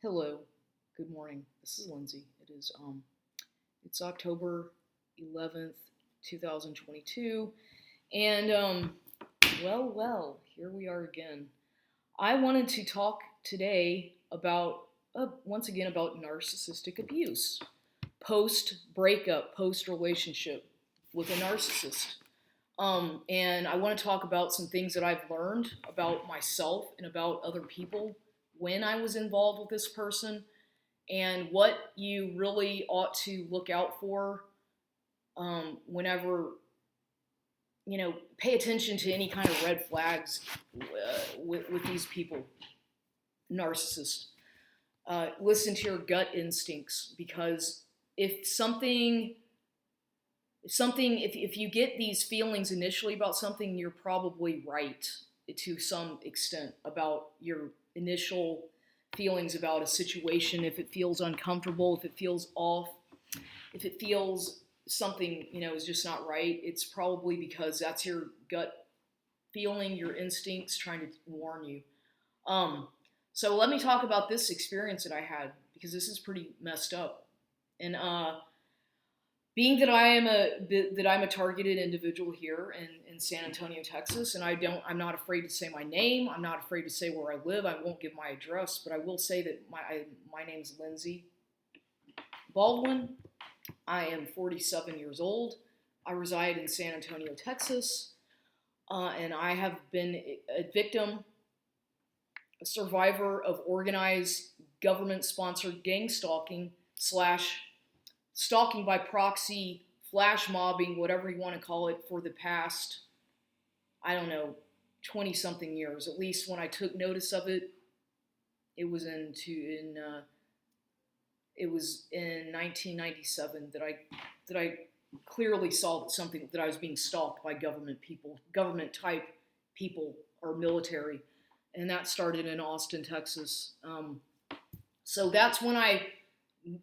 Hello, good morning. This is Lindsay. It's October 11th, 2022, and here we are again. I wanted to talk today about once again about narcissistic abuse, post breakup, post relationship with a narcissist. And I want to talk about some things that I've learned about myself and about other people when I was involved with this person, and what you really ought to look out for whenever, pay attention to any kind of red flags with these people, narcissists. Listen to your gut instincts, because if something if you get these feelings initially about something, you're probably right to some extent about your initial feelings about a situation. If it feels uncomfortable, if it feels off, if it feels something is just not right, it's probably because that's your gut feeling, your instincts trying to warn you. So let me talk about this experience that I had, because this is pretty messed up. And being that I'm a targeted individual here in San Antonio, Texas, and I'm not afraid to say my name. I'm not afraid to say where I live. I won't give my address, but I will say that my name's Lindsay Baldwin. I am 47 years old. I reside in San Antonio, Texas, and I have been a victim, a survivor of organized government-sponsored gang stalking slash stalking by proxy, flash mobbing, whatever you want to call it, for the past, 20-something years. At least when I took notice of it, it was in 1997 that I clearly saw that I was being stalked by government type people or military, and that started in Austin, Texas. So that's when I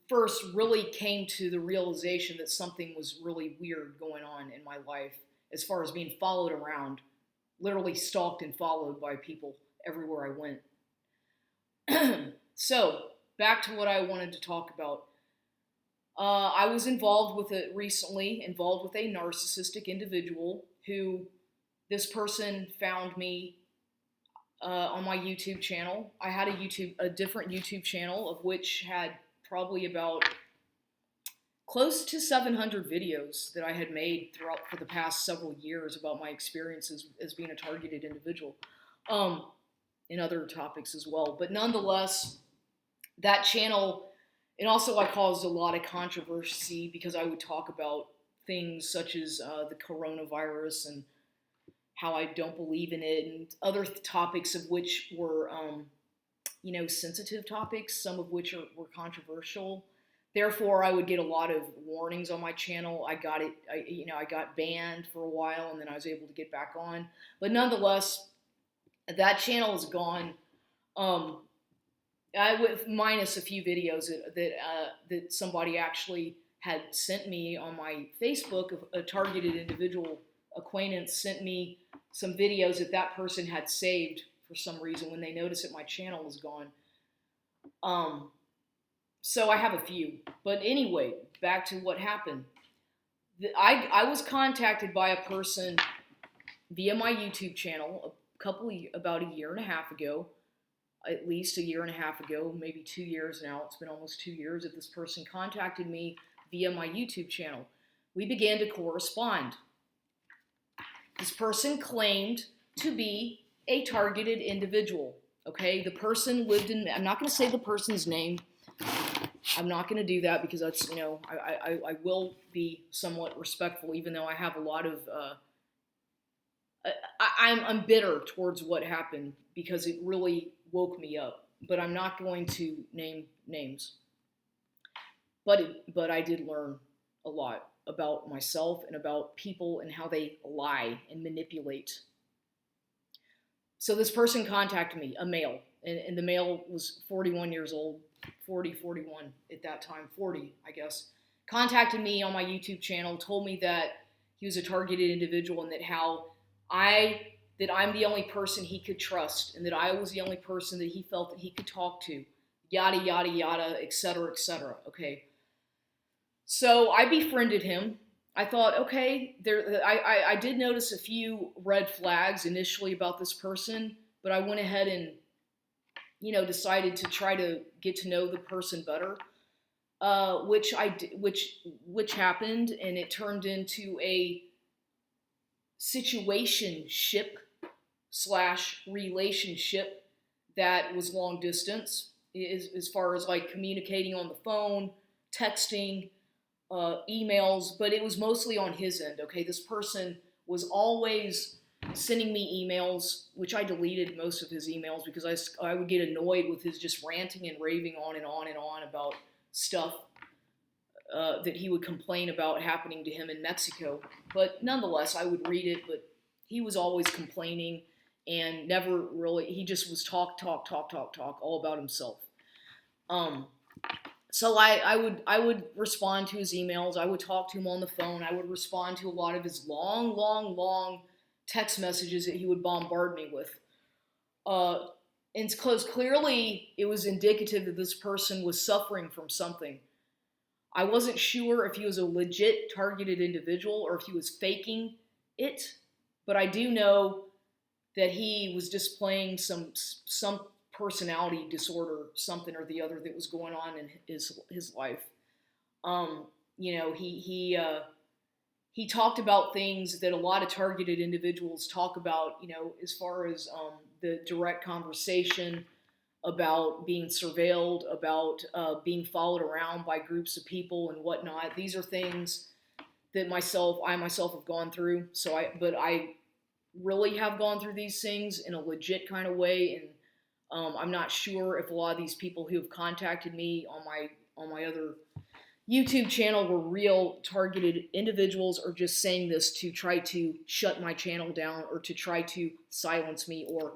first really came to the realization that something was really weird going on in my life, as far as being followed around, literally stalked and followed by people everywhere I went. So back to what I wanted to talk about. I was recently involved with a narcissistic individual who, this person found me on my YouTube channel. I had a different YouTube channel, of which had probably about close to 700 videos that I had made throughout for the past several years about my experiences as being a targeted individual, and other topics as well. But nonetheless, that channel, and also I caused a lot of controversy because I would talk about things such as the coronavirus and how I don't believe in it, and other topics of which were sensitive topics, some of which were controversial. Therefore, I would get a lot of warnings on my channel. I got banned for a while, and then I was able to get back on. But nonetheless, that channel is gone. Minus a few videos that somebody actually had sent me on my Facebook. A targeted individual acquaintance sent me some videos that person had saved for some reason when they noticed that my channel was gone. So I have a few. But anyway, back to what happened. I was contacted by a person via my YouTube channel about a year and a half ago, at least a year and a half ago, maybe 2 years now. It's been almost 2 years that this person contacted me via my YouTube channel. We began to correspond. This person claimed to be a targeted individual. Okay, the person lived in, I'm not going to say the person's name. I'm not going to do that because that's, I will be somewhat respectful, even though I have a lot of, I'm bitter towards what happened because it really woke me up. But I'm not going to name names. But I did learn a lot about myself and about people and how they lie and manipulate. So this person contacted me, a male, and the male was 41 years old, 41 at that time, 40, I guess, contacted me on my YouTube channel, told me that he was a targeted individual and that I'm the only person he could trust, and that I was the only person that he felt that he could talk to. yada, yada, yada, et cetera. Okay. So I befriended him. I thought, okay, I did notice a few red flags initially about this person, but I went ahead and, decided to try to get to know the person better, which happened, and it turned into a situationship slash relationship that was long distance, as far as like communicating on the phone, texting, emails, but it was mostly on his end. Okay, this person was always sending me emails, which I deleted most of his emails because I would get annoyed with his just ranting and raving on and on and on about stuff that he would complain about happening to him in Mexico. But nonetheless, I would read it, but he was always complaining and never really, he just was talk, all about himself. So I would respond to his emails. I would talk to him on the phone. I would respond to a lot of his long text messages that he would bombard me with. And because clearly it was indicative that this person was suffering from something. I wasn't sure if he was a legit targeted individual or if he was faking it, but I do know that he was displaying some personality disorder, something or the other that was going on in his life. He talked about things that a lot of targeted individuals talk about, as far as the direct conversation about being surveilled, about being followed around by groups of people and whatnot. These are things that I myself have gone through. But I really have gone through these things in a legit kind of way, and I'm not sure if a lot of these people who have contacted me on my other YouTube channel were real targeted individuals or just saying this to try to shut my channel down or to try to silence me or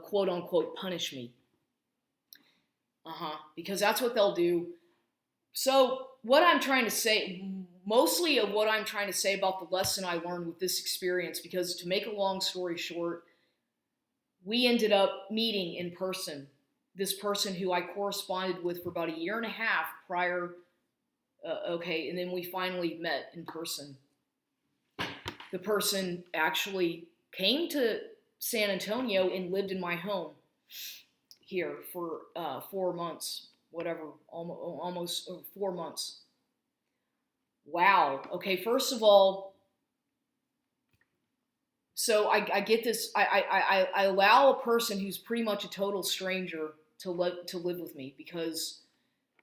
quote unquote punish me. Because that's what they'll do. So what I'm trying to say, mostly of what I'm trying to say about the lesson I learned with this experience, because to make a long story short, we ended up meeting in person. This person who I corresponded with for about a year and a half prior, and then we finally met in person. The person actually came to San Antonio and lived in my home here for 4 months, whatever, almost 4 months. Wow. Okay, first of all, so I get this. I allow a person who's pretty much a total stranger to live with me, because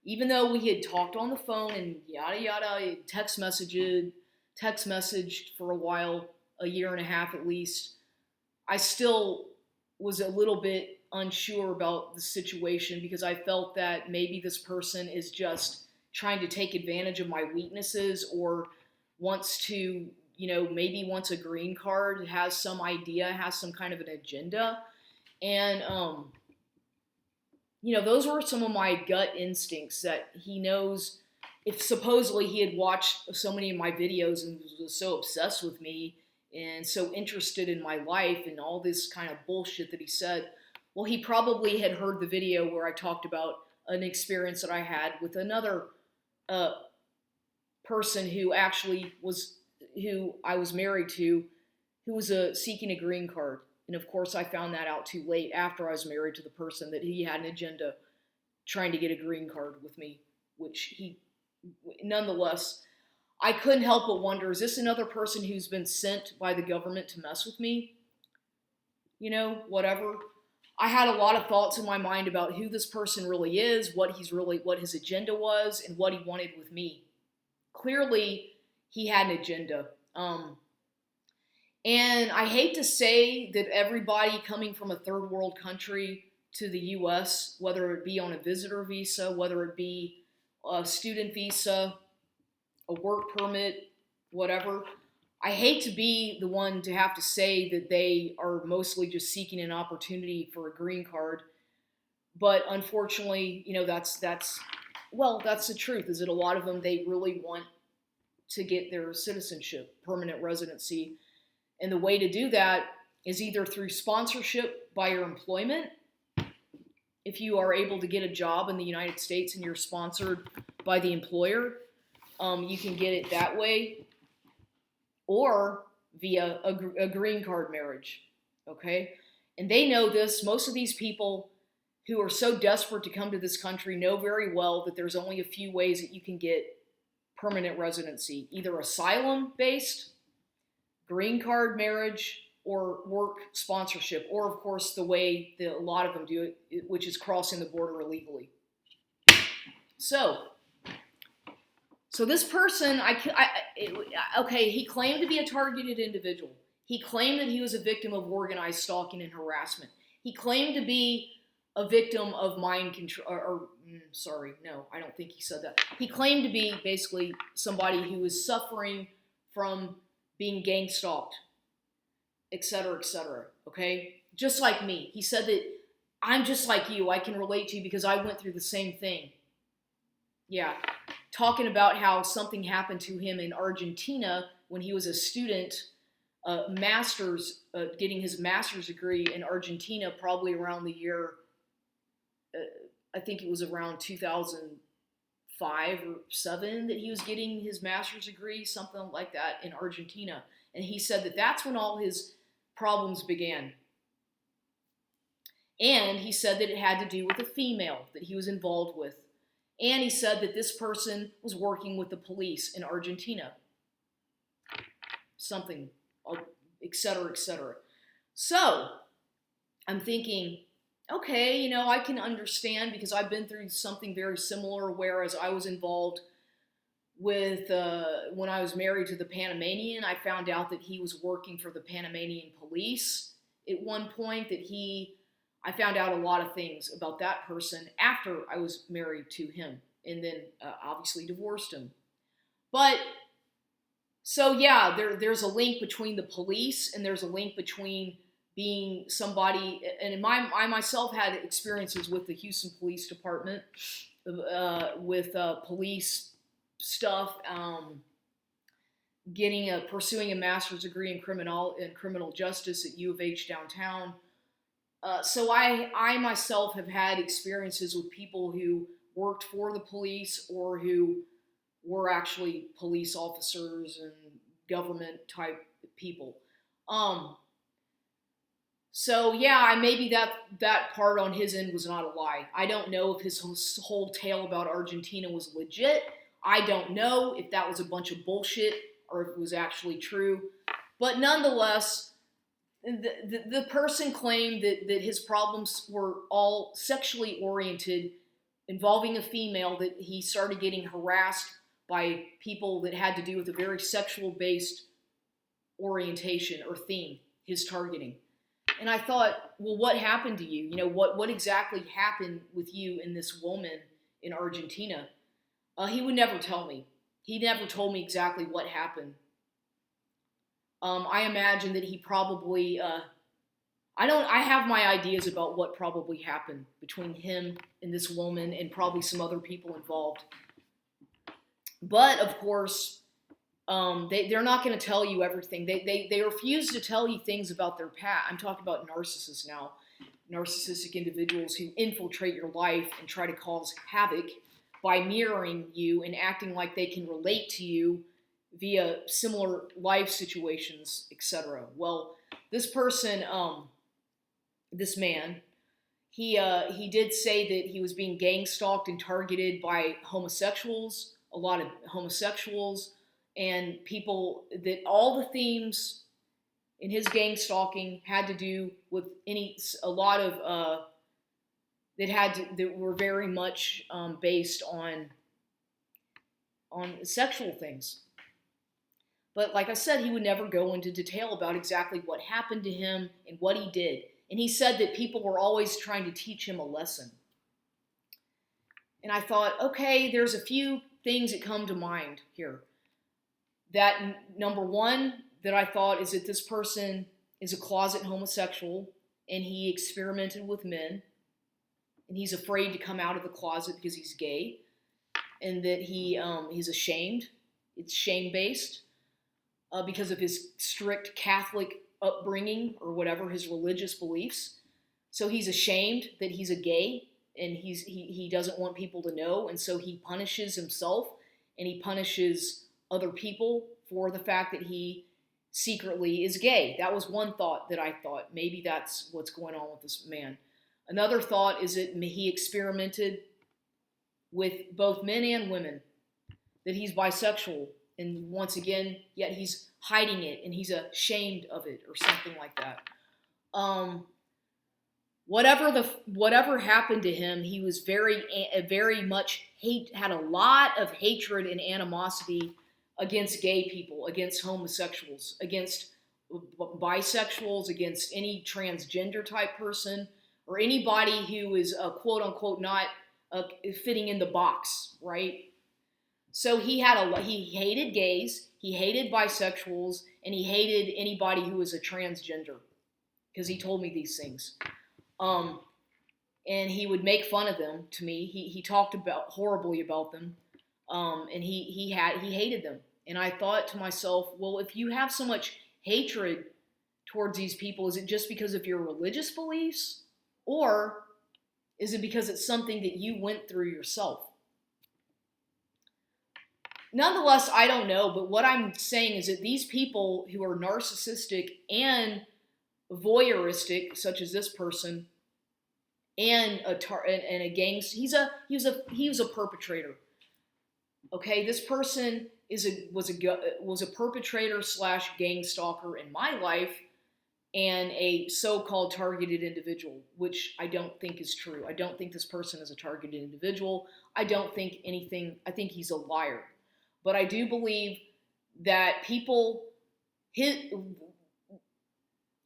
even though we had talked on the phone and yada yada, text messaged for a while, a year and a half at least, I still was a little bit unsure about the situation, because I felt that maybe this person is just trying to take advantage of my weaknesses, or wants to, maybe wants a green card, has some idea, has some kind of an agenda. And, those were some of my gut instincts, that he knows, if supposedly he had watched so many of my videos and was so obsessed with me and so interested in my life and all this kind of bullshit that he said, well, he probably had heard the video where I talked about an experience that I had with another person who I was married to, who was seeking a green card. And of course, I found that out too late after I was married to the person, that he had an agenda trying to get a green card with me, which nonetheless, I couldn't help but wonder, is this another person who's been sent by the government to mess with me? Whatever. I had a lot of thoughts in my mind about who this person really is, what his agenda was, and what he wanted with me. Clearly, he had an agenda. And I hate to say that everybody coming from a third world country to the U.S., whether it be on a visitor visa, whether it be a student visa, a work permit, whatever, I hate to be the one to have to say that they are mostly just seeking an opportunity for a green card. But unfortunately, that's the truth, is that a lot of them, they really want to get their citizenship, permanent residency. And the way to do that is either through sponsorship by your employment, if you are able to get a job in the United States and you're sponsored by the employer, you can get it that way, or via a green card marriage, okay? And they know this. Most of these people who are so desperate to come to this country know very well that there's only a few ways that you can get permanent residency, either asylum-based, green card marriage, or work sponsorship, or of course the way that a lot of them do it, which is crossing the border illegally. So this person, okay, he claimed to be a targeted individual. He claimed that he was a victim of organized stalking and harassment. He claimed to be a victim of mind control, sorry, no, I don't think he said that. He claimed to be basically somebody who was suffering from being gang stalked, etc., okay? Just like me. He said that I'm just like you. I can relate to you because I went through the same thing. Yeah. Talking about how something happened to him in Argentina when he was a student, getting his master's degree in Argentina, probably around the year, I think it was around 2005 or 7 that he was getting his master's degree, something like that, in Argentina. And he said that that's when all his problems began. And he said that it had to do with a female that he was involved with. And he said that this person was working with the police in Argentina. Something, etc., etc. So, I'm thinking, okay, I can understand because I've been through something very similar, whereas I was involved with, when I was married to the Panamanian, I found out that he was working for the Panamanian police at one point, I found out a lot of things about that person after I was married to him, and then obviously divorced him. But, so yeah, there's a link between the police, and there's a link between being somebody, and I myself had experiences with the Houston Police Department, with police stuff, pursuing a master's degree in criminal justice at U of H downtown. So I myself have had experiences with people who worked for the police or who were actually police officers and government type people. So yeah, maybe that part on his end was not a lie. I don't know if his whole tale about Argentina was legit. I don't know if that was a bunch of bullshit or if it was actually true. But nonetheless, the person claimed that his problems were all sexually oriented, involving a female, that he started getting harassed by people that had to do with a very sexual-based orientation or theme, his targeting. And I thought, well, what happened to you? What exactly happened with you and this woman in Argentina? He would never tell me. He never told me exactly what happened. I imagine that he probably, I have my ideas about what probably happened between him and this woman and probably some other people involved. But, of course, they're not going to tell you everything. They refuse to tell you things about their past. I'm talking about narcissists now. Narcissistic individuals who infiltrate your life and try to cause havoc by mirroring you and acting like they can relate to you via similar life situations, etc. Well, this person, this man, he did say that he was being gang stalked and targeted by homosexuals, a lot of homosexuals, and people, that all the themes in his gang stalking had to do with that were very much based on sexual things. But like I said, he would never go into detail about exactly what happened to him and what he did. And he said that people were always trying to teach him a lesson. And I thought, okay, there's a few things that come to mind here. That number one that I thought is that this person is a closet homosexual and he experimented with men and he's afraid to come out of the closet because he's gay, and that he's ashamed. It's shame-based. Because of his strict Catholic upbringing or whatever, his religious beliefs. So he's ashamed that he's a gay, and he doesn't want people to know, and so he punishes himself and he punishes other people for the fact that he secretly is gay. That was one thought that I thought maybe that's what's going on with this man. Another thought is that he experimented with both men and women, that he's bisexual, and once again, yet he's hiding it and he's ashamed of it or something like that. Whatever happened to him, he was very much had a lot of hatred and animosity against gay people, against homosexuals, against bisexuals, against any transgender type person, or anybody who is quote unquote not fitting in the box, right? So he hated gays, he hated bisexuals, and he hated anybody who was a transgender, because he told me these things. And he would make fun of them to me. He talked horribly about them, and he hated them. And I thought to myself, well, if you have so much hatred towards these people, is it just because of your religious beliefs, or is it because it's something that you went through yourself? Nonetheless, I don't know, but what I'm saying is that these people who are narcissistic and voyeuristic, such as this person, and a gang, he was a perpetrator. Okay, this person was a perpetrator / gang stalker in my life, and a so-called targeted individual, which I don't think is true. I don't think this person is a targeted individual. I don't think anything. I think he's a liar. But I do believe that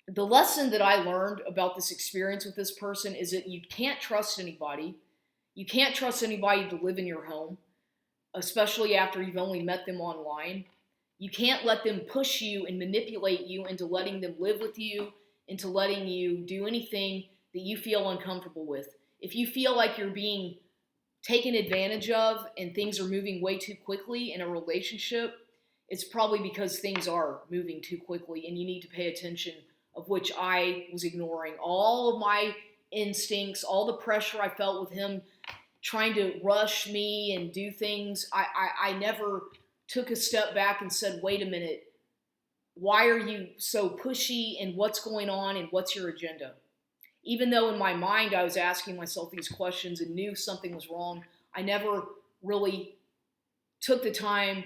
the lesson that I learned about this experience with this person is that you can't trust anybody. You can't trust anybody to live in your home, especially after you've only met them online. You can't let them push you and manipulate you into letting them live with you, into letting you do anything that you feel uncomfortable with. If you feel like you're being taken advantage of and things are moving way too quickly in a relationship, it's probably because things are moving too quickly and you need to pay attention, of which I was ignoring all of my instincts, all the pressure I felt with him trying to rush me and do things. I never took a step back and said, wait a minute, why are you so pushy, and what's going on, and what's your agenda? Even though in my mind I was asking myself these questions and knew something was wrong, I never really took the time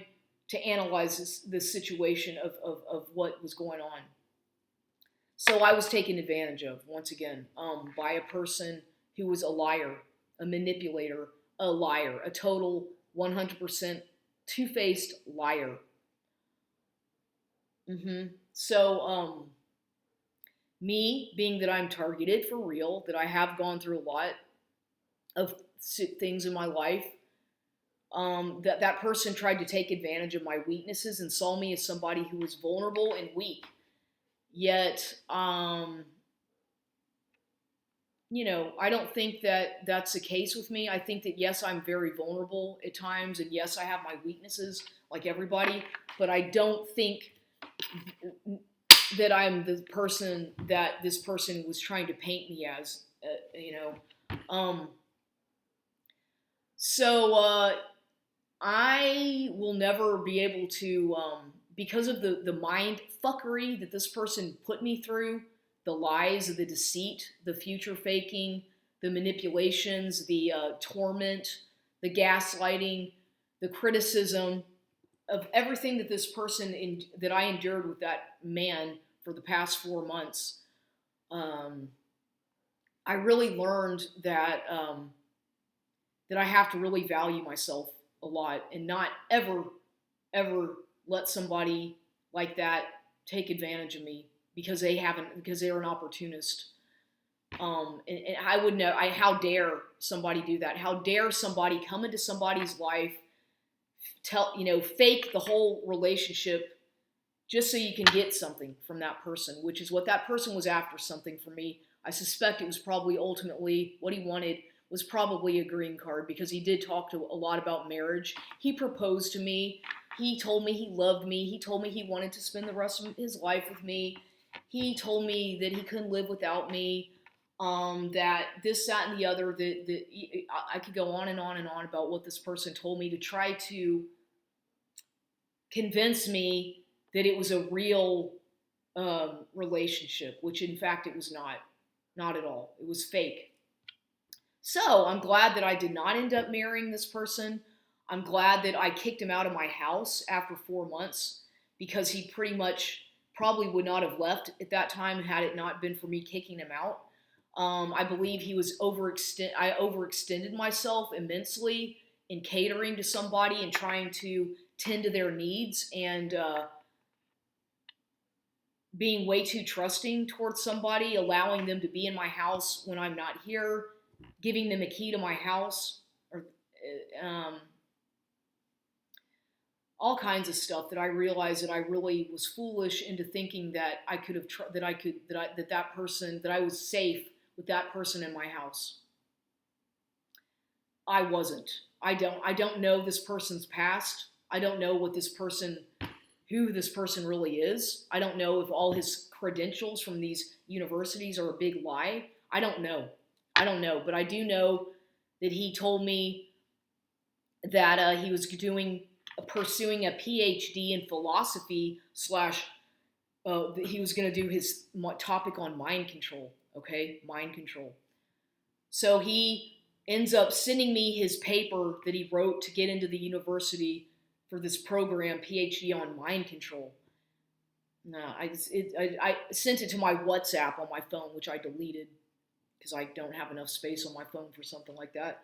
to analyze this situation of what was going on. So I was taken advantage of, once again, by a person who was a liar, a manipulator, a total 100% two-faced liar. So, me, being that I'm targeted for real, that I have gone through a lot of things in my life, that person tried to take advantage of my weaknesses and saw me as somebody who was vulnerable and weak. Yet, I don't think that that's the case with me. I think that, yes, I'm very vulnerable at times, and yes, I have my weaknesses like everybody, but I don't think that I'm the person that this person was trying to paint me as, So I will never be able to, because of the mind fuckery that this person put me through, the lies, the deceit, the future faking, the manipulations, the torment, the gaslighting, the criticism of everything that this person that I endured with that man for the past 4 months. I really learned that I have to really value myself a lot and not ever let somebody like that take advantage of me because they're an opportunist. And I would know, how dare somebody do that? How dare somebody come into somebody's life, fake the whole relationship just so you can get something from that person, which is what that person was after, something from me. I suspect it was probably ultimately what he wanted was probably a green card, because he did talk a lot about marriage. He proposed to me. He told me he loved me. He told me he wanted to spend the rest of his life with me. He told me that he couldn't live without me. that this, that, and the other. That I could go on and on and on about what this person told me to try to convince me that it was a real relationship, which in fact it was not at all. It was fake. So I'm glad that I did not end up marrying this person. I'm glad that I kicked him out of my house after 4 months, because he pretty much probably would not have left at that time had it not been for me kicking him out. I believe he was I overextended myself immensely in catering to somebody and trying to tend to their needs, and being way too trusting towards somebody, allowing them to be in my house when I'm not here, giving them a key to my house, or all kinds of stuff that I realized that I really was foolish into thinking that I could have that person, that I was safe with that person in my house. I wasn't. I don't know this person's past. I don't know who this person really is. I don't know if all his credentials from these universities are a big lie. I don't know. But I do know that he told me that he was pursuing a PhD in philosophy slash he was going to do his topic on mind control. Okay, mind control. So he ends up sending me his paper that he wrote to get into the university for this program, PhD on mind control. No, I sent it to my WhatsApp on my phone, which I deleted because I don't have enough space on my phone for something like that.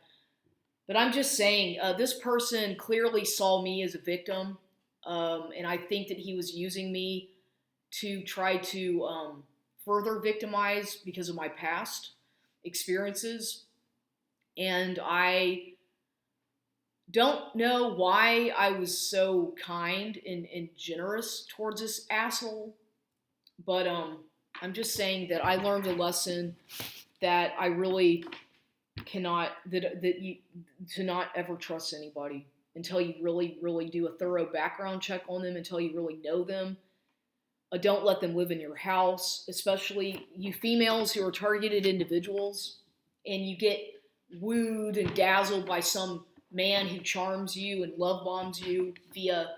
But I'm just saying, this person clearly saw me as a victim, and I think that he was using me to try to further victimize because of my past experiences. And I don't know why I was so kind and generous towards this asshole, but I'm just saying that I learned a lesson that I really cannot, to not ever trust anybody until you really do a thorough background check on them, until you really know them. Don't let them live in your house, especially you females who are targeted individuals, and you get wooed and dazzled by some man who charms you and love bombs you via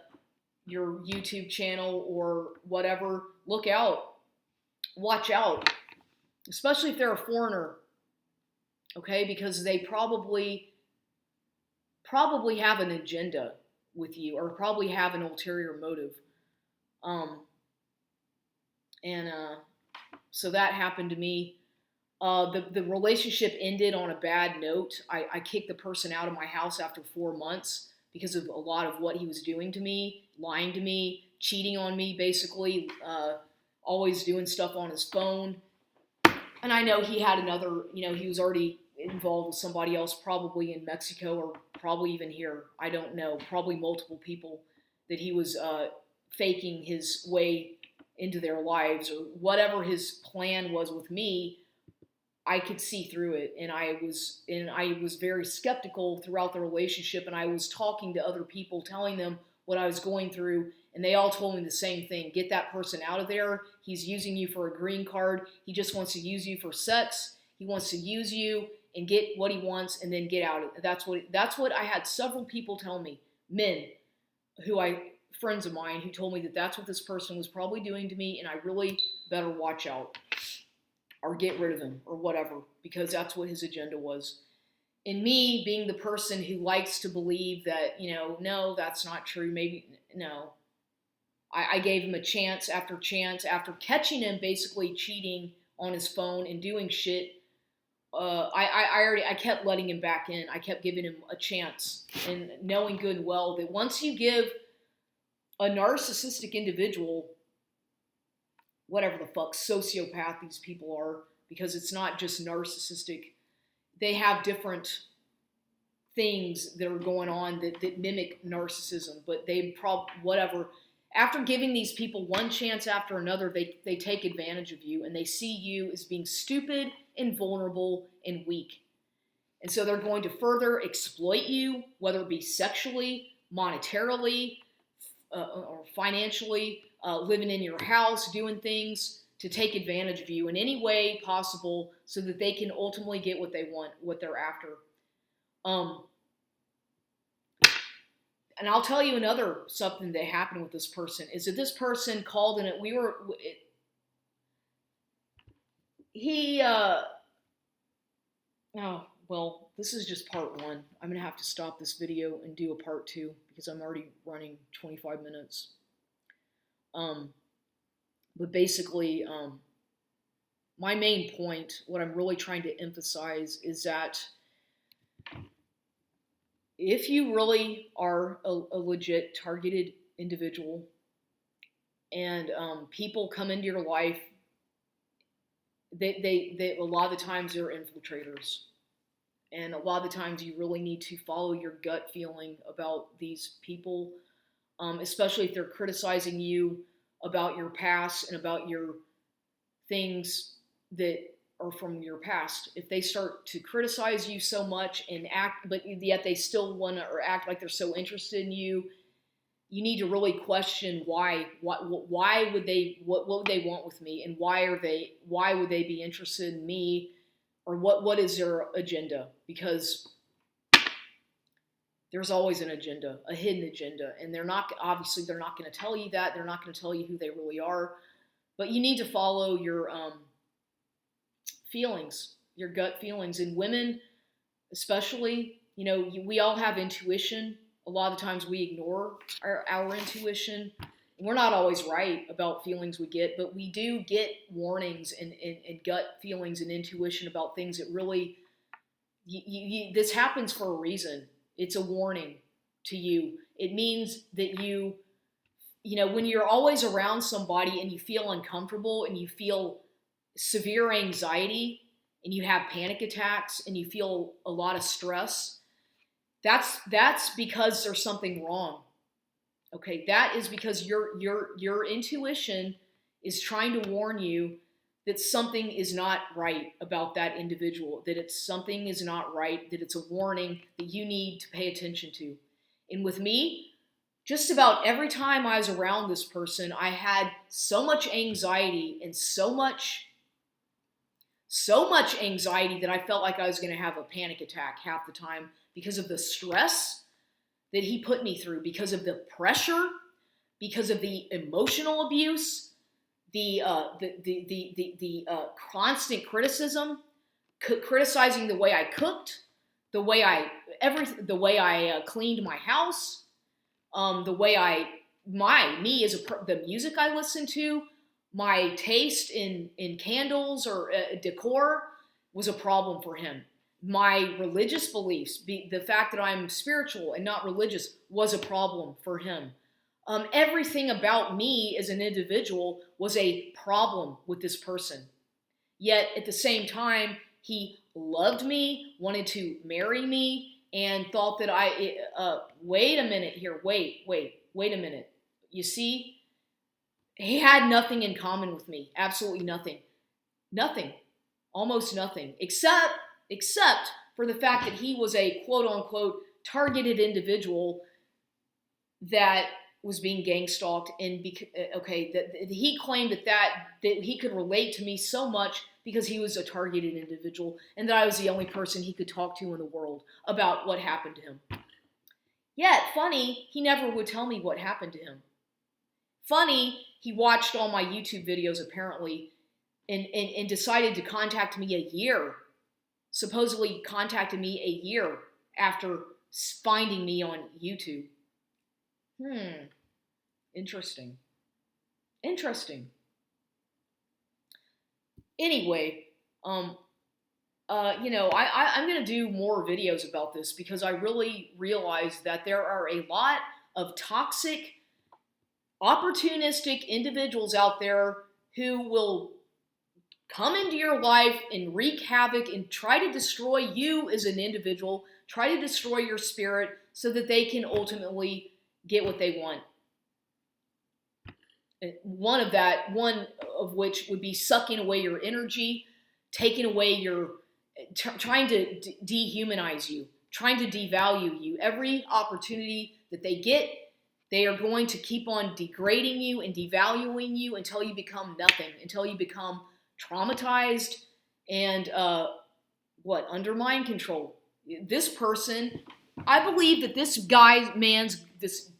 your YouTube channel or whatever. Look out. Watch out. Especially if they're a foreigner. Okay? Because they probably have an agenda with you, or probably have an ulterior motive. So that happened to me. The relationship ended on a bad note. I kicked the person out of my house after 4 months because of a lot of what he was doing to me, lying to me, cheating on me, basically, always doing stuff on his phone. And I know he had another, he was already involved with somebody else, probably in Mexico or probably even here. I don't know. Probably multiple people that he was faking his way into their lives, or whatever his plan was with me. I could see through it, and I was very skeptical throughout the relationship, and I was talking to other people, telling them what I was going through, and they all told me the same thing: get that person out of there. He's using you for a green card. He just wants to use you for sex. He wants to use you and get what he wants, and then get out. That's what I had several people tell me, men friends of mine, who told me that that's what this person was probably doing to me, and I really better watch out or get rid of him or whatever, because that's what his agenda was. And me being the person who likes to believe that, no, that's not true. Maybe, no. I gave him a chance after catching him basically cheating on his phone and doing shit. I kept letting him back in. I kept giving him a chance, and knowing good and well that once you give a narcissistic individual, whatever the fuck sociopath these people are, because it's not just narcissistic, they have different things that are going on that mimic narcissism, but they whatever. After giving these people one chance after another, they take advantage of you, and they see you as being stupid and vulnerable and weak. And so they're going to further exploit you, whether it be sexually, monetarily, or financially, living in your house, doing things to take advantage of you in any way possible so that they can ultimately get what they want, what they're after. And I'll tell you another something that happened with this person is that this person called and oh, well, this is just part one. I'm going to have to stop this video and do a part two because I'm already running 25 minutes. But basically, my main point, what I'm really trying to emphasize is that if you really are a legit targeted individual and people come into your life, they a lot of the times they're infiltrators. And a lot of the times you really need to follow your gut feeling about these people, especially if they're criticizing you about your past and about your things that are from your past. If they start to criticize you so much and act, but yet they still want to or act like they're so interested in you, you need to really question why would they, what would they want with me, and why would they be interested in me, or what is their agenda? Because there's always an agenda, a hidden agenda, and they're not going to tell you that. They're not going to tell you who they really are, but you need to follow your feelings, your gut feelings. And women, especially, we all have intuition. A lot of times we ignore our intuition. We're not always right about feelings we get, but we do get warnings and gut feelings and intuition about things that really, this happens for a reason. It's a warning to you. It means that when you're always around somebody and you feel uncomfortable and you feel severe anxiety and you have panic attacks and you feel a lot of stress, that's because there's something wrong. Okay, that is because your intuition is trying to warn you that something is not right about that individual, that something is not right, that it's a warning that you need to pay attention to. And with me, just about every time I was around this person, I had so much anxiety and so much anxiety that I felt like I was going to have a panic attack half the time because of the stress that he put me through, because of the pressure, because of the emotional abuse, the constant criticism, criticizing the way I cooked, the way I cleaned my house, the way the music I listened to, my taste in candles or decor was a problem for him. My religious beliefs, the fact that I'm spiritual and not religious, was a problem for him. Everything about me as an individual was a problem with this person. Yet at the same time, he loved me, wanted to marry me, and thought that wait a minute here, wait a minute. You see, he had nothing in common with me, absolutely nothing. Nothing, almost nothing, except for the fact that he was a quote-unquote targeted individual that was being gang stalked, and that he claimed that he could relate to me so much because he was a targeted individual and that I was the only person he could talk to in the world about what happened to him. Yet, funny, he never would tell me what happened to him. Funny, he watched all my YouTube videos apparently and decided to contact me supposedly contacted me a year after finding me on YouTube. Interesting. Anyway, I'm going to do more videos about this because I really realize that there are a lot of toxic, opportunistic individuals out there who will come into your life and wreak havoc and try to destroy you as an individual, try to destroy your spirit so that they can ultimately get what they want. One of which would be sucking away your energy, taking away trying to dehumanize you, trying to devalue you. Every opportunity that they get, They are going to keep on degrading you and devaluing you until you become nothing, until you become traumatized and under mind control. This person, I believe that this this,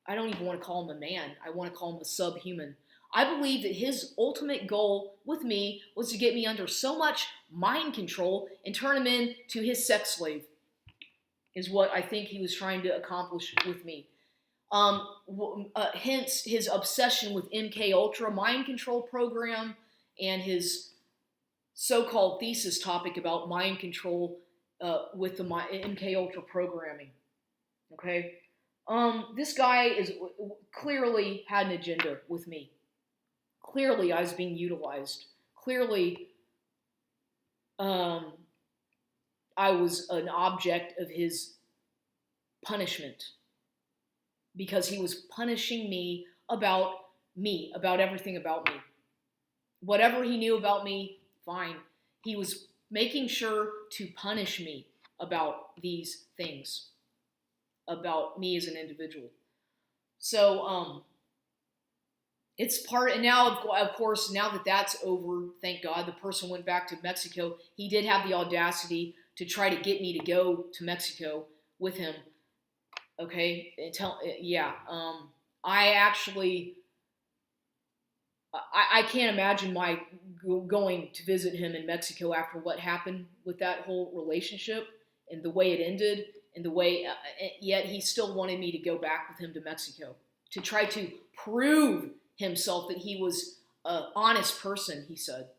I don't even want to call him a man. I want to call him a subhuman. I believe that his ultimate goal with me was to get me under so much mind control and turn him into his sex slave, is what I think he was trying to accomplish with me. Hence his obsession with MK Ultra mind control program and his so-called thesis topic about mind control with the MK Ultra programming. Okay, this guy is clearly had an agenda with me. Clearly, I was being utilized. Clearly, I was an object of his punishment because he was punishing me, about everything about me. Whatever he knew about me, fine. He was making sure to punish me about these things, about me as an individual. So, it's part, and now, of course, now that that's over, thank God, the person went back to Mexico. He did have the audacity to try to get me to go to Mexico with him. Okay, I actually, I can't imagine my going to visit him in Mexico after what happened with that whole relationship and the way it ended, and the way, yet he still wanted me to go back with him to Mexico to try to prove himself that he was an honest person, he said.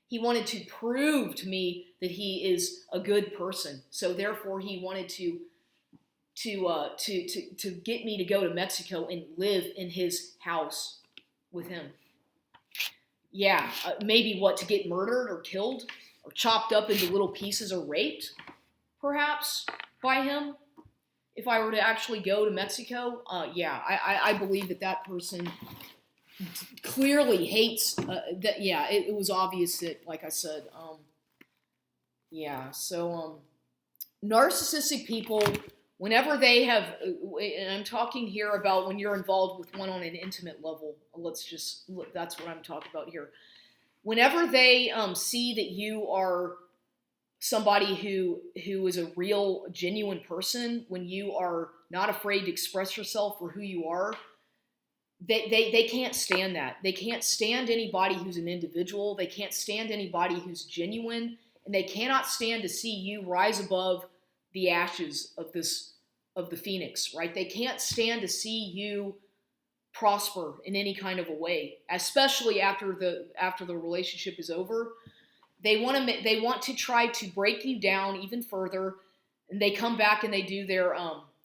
He wanted to prove to me that he is a good person. So therefore, he wanted to get me to go to Mexico and live in his house with him. Yeah, maybe to get murdered or killed or chopped up into little pieces or raped, perhaps, by him. If I were to actually go to Mexico, I believe that person clearly hates that. Yeah, it was obvious that, like I said, narcissistic people, whenever they have, and I'm talking here about when you're involved with one on an intimate level. That's what I'm talking about here. Whenever they see that you are somebody who is a real, genuine person, when you are not afraid to express yourself for who you are, they can't stand that. They can't stand anybody who's an individual. They can't stand anybody who's genuine, and they cannot stand to see you rise above the ashes of the phoenix, right? They can't stand to see you prosper in any kind of a way, especially after the relationship is over. They want to try to break you down even further, and they come back and they do their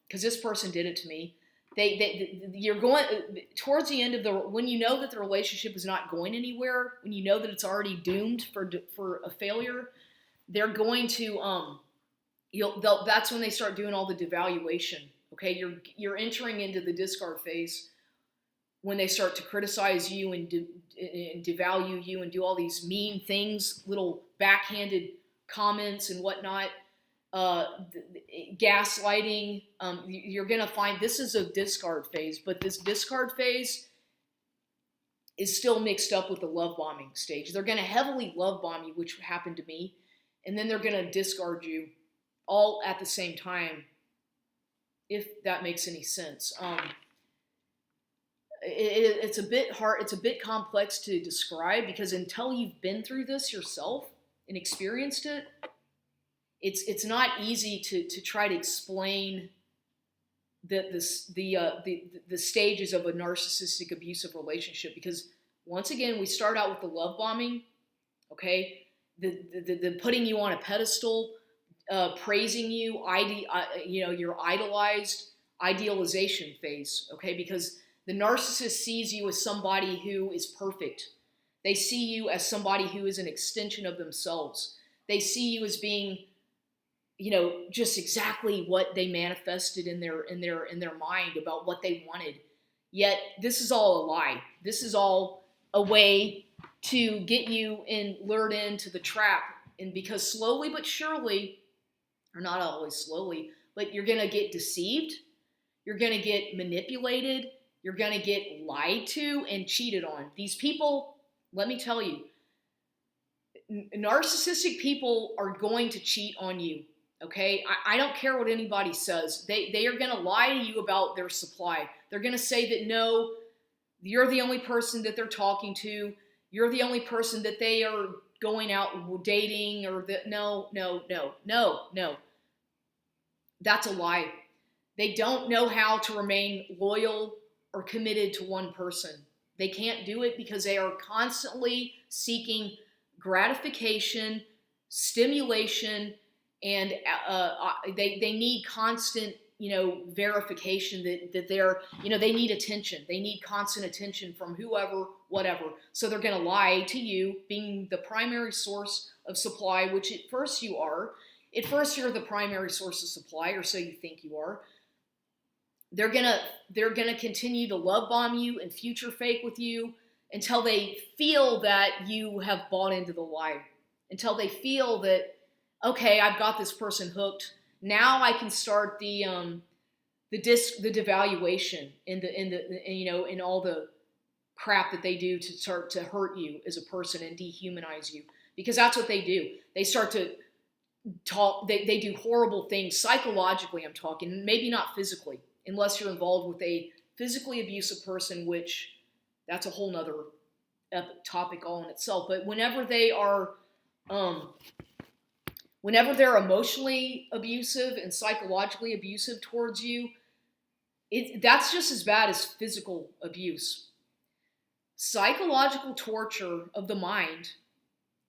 because this person did it to me. You're going towards the end of when you know that the relationship is not going anywhere, when you know that it's already doomed for a failure, they're going to that's when they start doing all the devaluation. Okay, you're entering into the discard phase when they start to criticize you and devalue you and do all these mean things, little backhanded comments and whatnot, gaslighting. You're going to find this is a discard phase, but this discard phase is still mixed up with the love bombing stage. They're going to heavily love bomb you, which happened to me, and then they're going to discard you all at the same time, if that makes any sense. It's a bit hard, it's a bit complex to describe, because until you've been through this yourself and experienced it, it's not easy to try to explain the stages of a narcissistic abusive relationship, because once again, we start out with the love bombing, okay, the putting you on a pedestal, praising you, your idolized idealization phase, okay, because the narcissist sees you as somebody who is perfect. They see you as somebody who is an extension of themselves. They see you as being, just exactly what they manifested in their mind about what they wanted. Yet this is all a lie. This is all a way to get you lured into the trap. And because slowly but surely, or not always slowly, but you're gonna get deceived. You're going to get manipulated. You're going to get lied to and cheated on. These people, let me tell you, narcissistic people are going to cheat on you. Okay, I don't care what anybody says. They are going to lie to you about their supply. They're going to say that no, you're the only person that they're talking to. You're the only person that they are going out dating, or that no. That's a lie. They don't know how to remain loyal or committed to one person. They can't do it because they are constantly seeking gratification, stimulation, and they need constant, verification that they're, they need attention. They need constant attention from whoever, whatever. So they're going to lie to you, being the primary source of supply, which at first you are. At first you're the primary source of supply, or so you think you are. They're gonna continue to love bomb you and future fake with you until they feel that you have bought into the lie. Until they feel that, okay, I've got this person hooked. Now I can start the devaluation in all the crap that they do to start to hurt you as a person and dehumanize you, because that's what they do. They start to talk. They do horrible things psychologically. I'm talking, maybe not physically, unless you're involved with a physically abusive person, which that's a whole nother topic all in itself. But whenever they are, whenever they're emotionally abusive and psychologically abusive towards you, that's just as bad as physical abuse. Psychological torture of the mind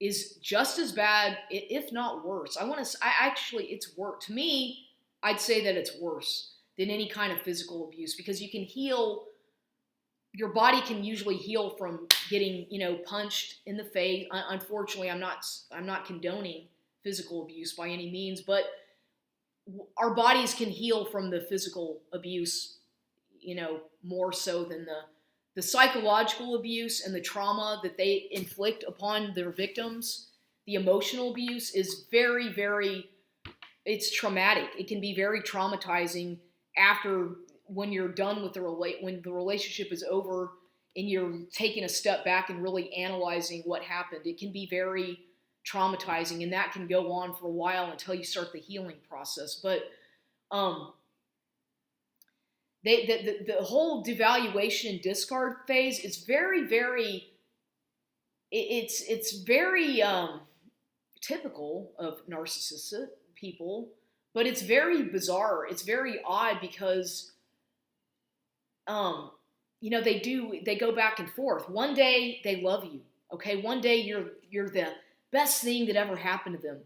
is just as bad, if not worse. It's worse. To me, I'd say that it's worse than any kind of physical abuse, because you can heal, your body can usually heal from getting, punched in the face. Unfortunately, I'm not condoning physical abuse by any means, but our bodies can heal from the physical abuse, more so than the psychological abuse and the trauma that they inflict upon their victims. The emotional abuse is very, very, it's traumatic. It can be very traumatizing after, when you're done with when the relationship is over and you're taking a step back and really analyzing what happened. It can be very traumatizing, and that can go on for a while until you start the healing process. But the whole devaluation discard phase is very, very, it's very typical of narcissistic people, but it's very bizarre. It's very odd because, they go back and forth. One day they love you, okay? One day you're the best thing that ever happened to them,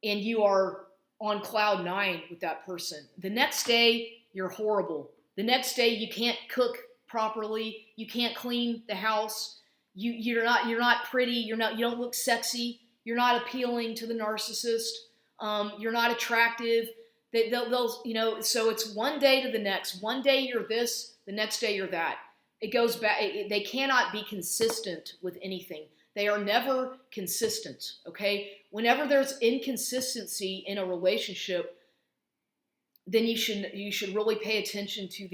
and you are on cloud 9 with that person. The next day you're horrible. The next day you can't cook properly. You can't clean the house. You're not pretty. You don't look sexy. You're not appealing to the narcissist. You're not attractive. So it's one day to the next. One day you're this, the next day you're that. It goes back. They cannot be consistent with anything. They are never consistent, okay? Whenever there's inconsistency in a relationship, then you should really pay attention to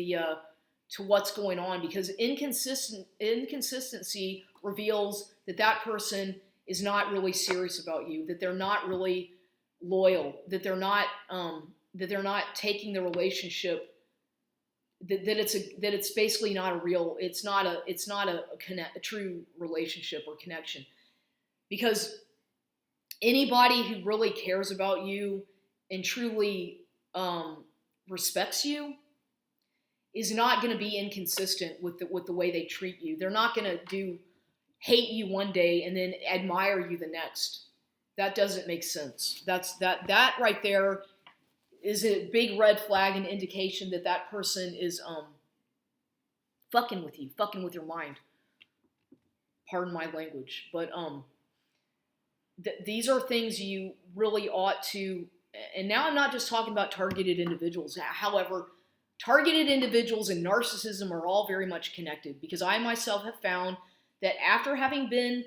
what's going on, because inconsistency reveals that person is not really serious about you, that they're not really loyal, that they're not taking the relationship, that it's basically not a real, it's not a true relationship or connection. Because anybody who really cares about you and truly respects you is not going to be inconsistent with the way they treat you. They're not going to hate you one day and then admire you the next. That doesn't make sense. That right there is a big red flag and indication that person is fucking with you, fucking with your mind. Pardon my language, but these are things you really ought to. And now I'm not just talking about targeted individuals. However, targeted individuals and narcissism are all very much connected, because I myself have found that after having been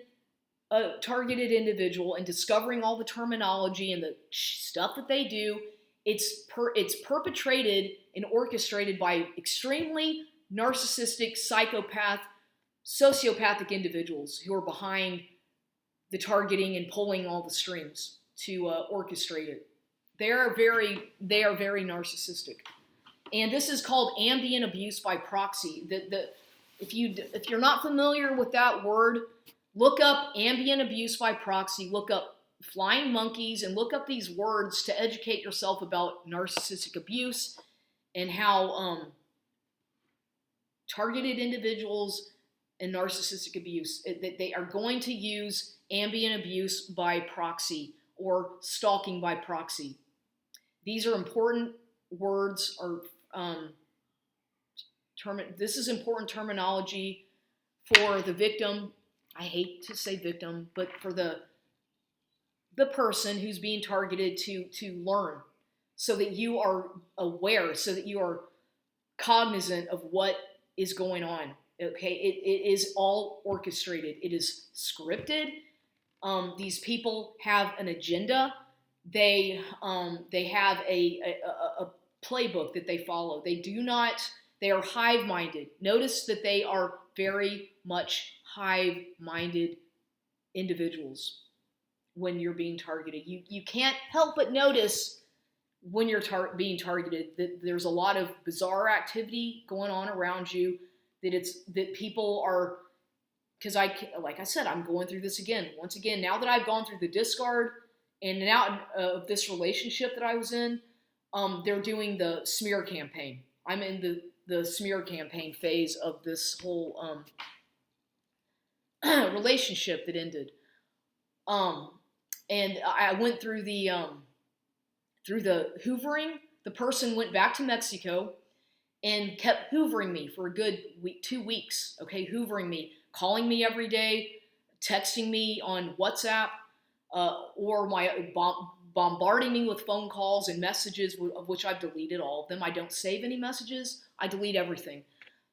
a targeted individual and discovering all the terminology and the stuff that they do, it's perpetrated and orchestrated by extremely narcissistic, sociopathic individuals who are behind the targeting and pulling all the strings to orchestrate it. They are very narcissistic, and this is called ambient abuse by proxy. If you're not familiar with that word, look up ambient abuse by proxy. Look up flying monkeys and look up these words to educate yourself about narcissistic abuse and how targeted individuals and narcissistic abuse, they are going to use ambient abuse by proxy or stalking by proxy. These are important words, or this is important terminology for the victim. I hate to say victim, but for the person who's being targeted to learn, so that you are aware, so that you are cognizant of what is going on. Okay, it is all orchestrated. It is scripted. These people have an agenda. They have a playbook that they follow. They are hive-minded. Notice that they are very much hive-minded individuals when you're being targeted. You can't help but notice when you're being targeted that there's a lot of bizarre activity going on around you, that people are, because like I said, I'm going through this once again, now that I've gone through the discard and now of this relationship that I was in, they're doing the smear campaign. I'm in the smear campaign phase of this whole relationship that ended. And I went through the hoovering. The person went back to Mexico and kept hoovering me for a good week, 2 weeks. Okay, hoovering me, calling me every day, texting me on WhatsApp, or bombarding me with phone calls and messages, of which I've deleted all of them. I don't save any messages. I delete everything.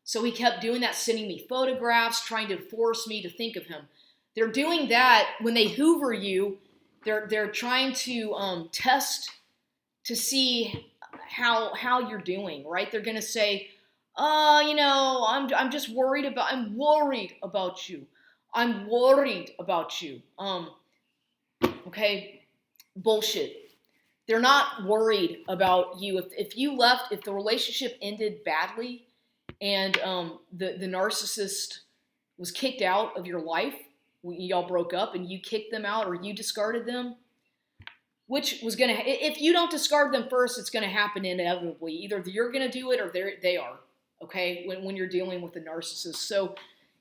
So he kept doing that, sending me photographs, trying to force me to think of him. They're doing that when they hoover you. They're trying to test to see how you're doing, right? They're gonna say, I'm just worried about. I'm worried about you. I'm worried about you. Okay, bullshit. They're not worried about you. If you left, if the relationship ended badly, and the narcissist was kicked out of your life, y'all broke up and you kicked them out or you discarded them, which was going to, if you don't discard them first, it's going to happen inevitably. Either you're going to do it or they are, okay, when you're dealing with a narcissist. So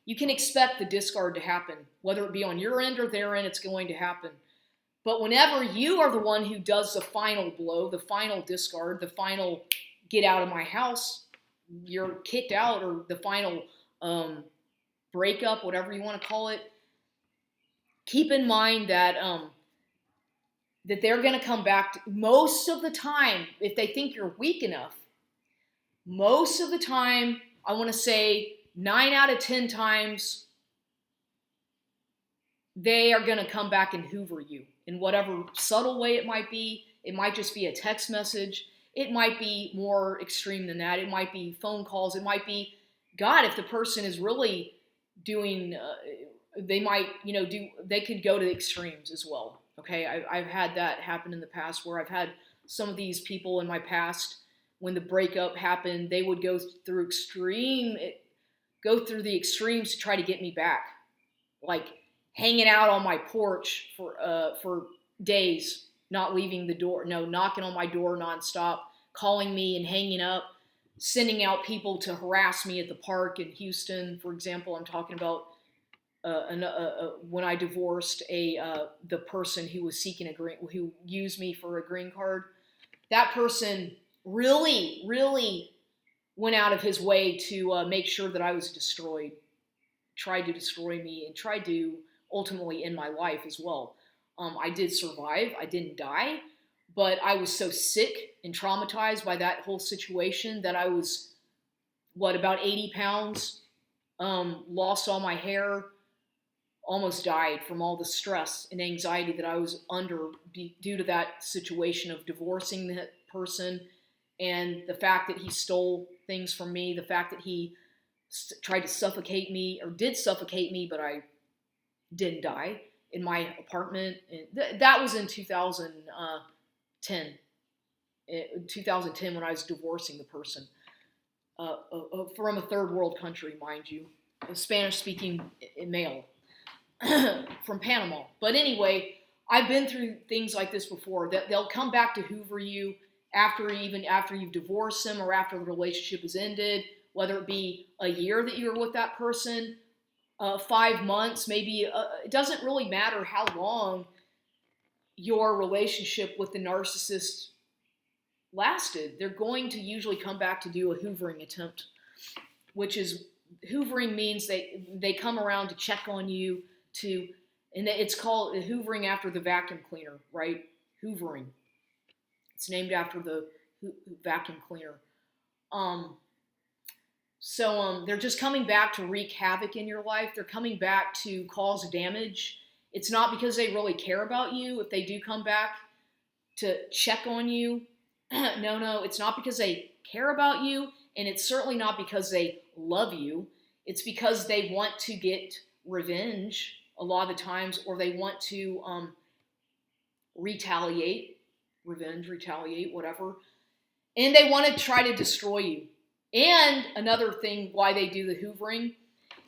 you can expect the discard to happen. Whether it be on your end or their end, it's going to happen. But whenever you are the one who does the final blow, the final discard, the final get out of my house, you're kicked out, or the final breakup, whatever you want to call it, keep in mind that that they're going to come back most of the time, if they think you're weak enough. Most of the time, I want to say 9 out of 10 times, they are going to come back and hoover you in whatever subtle way it might be. It might just be a text message. It might be more extreme than that. It might be phone calls. It might be, God, if the person is really doing, they might, they could go to the extremes as well. Okay, I've had that happen in the past, where I've had some of these people in my past, when the breakup happened, they would go through the extremes to try to get me back, like hanging out on my porch for days, not leaving the door, knocking on my door nonstop, calling me and hanging up, sending out people to harass me at the park in Houston, for example. I'm talking about when I divorced the person who was who used me for a green card. That person really, really went out of his way to make sure that I was destroyed, tried to destroy me, and tried to ultimately end my life as well. I did survive. I didn't die, but I was so sick and traumatized by that whole situation that I was, about 80 pounds, lost all my hair, almost died from all the stress and anxiety that I was under due to that situation of divorcing that person, and the fact that he stole things from me, the fact that he tried to suffocate me, or did suffocate me, but I didn't die in my apartment. And that was in 2010. 2010, when I was divorcing the person from a third world country, mind you, a Spanish-speaking male from Panama. But anyway, I've been through things like this before. That they'll come back to hoover you after you've divorced them, or after the relationship has ended, whether it be a year that you were with that person, 5 months, maybe. It doesn't really matter how long your relationship with the narcissist lasted. They're going to usually come back to do a hoovering attempt, which is, hoovering means they come around to check on you, and it's called hoovering after the vacuum cleaner, right? Hoovering. It's named after the vacuum cleaner. So they're just coming back to wreak havoc in your life. They're coming back to cause damage. It's not because they really care about you. If they do come back to check on you, no, it's not because they care about you, and it's certainly not because they love you. It's because they want to get revenge a lot of the times, or they want to retaliate, whatever. And they want to try to destroy you. And another thing why they do the hoovering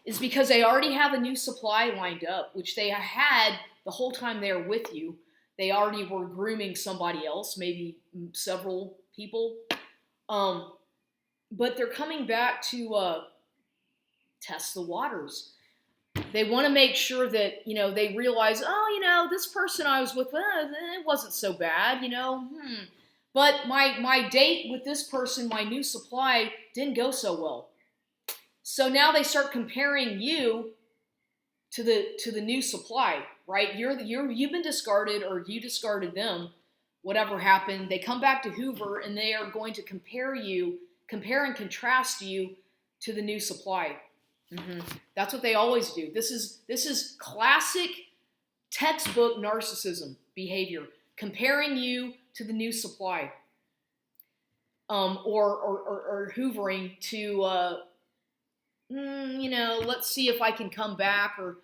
is because they already have a new supply lined up, which they had the whole time they were with you. They already were grooming somebody else, maybe several people. But they're coming back to test the waters. They want to make sure that, they realize, this person I was with, it wasn't so bad, But my date with this person, my new supply, didn't go so well. So now they start comparing you to the new supply, right? You've been discarded, or you discarded them, whatever happened. They come back to Hoover, and they are going to compare and contrast you to the new supply. That's what they always do. This is classic textbook narcissism behavior, comparing you to the new supply, or hoovering to, let's see if I can come back or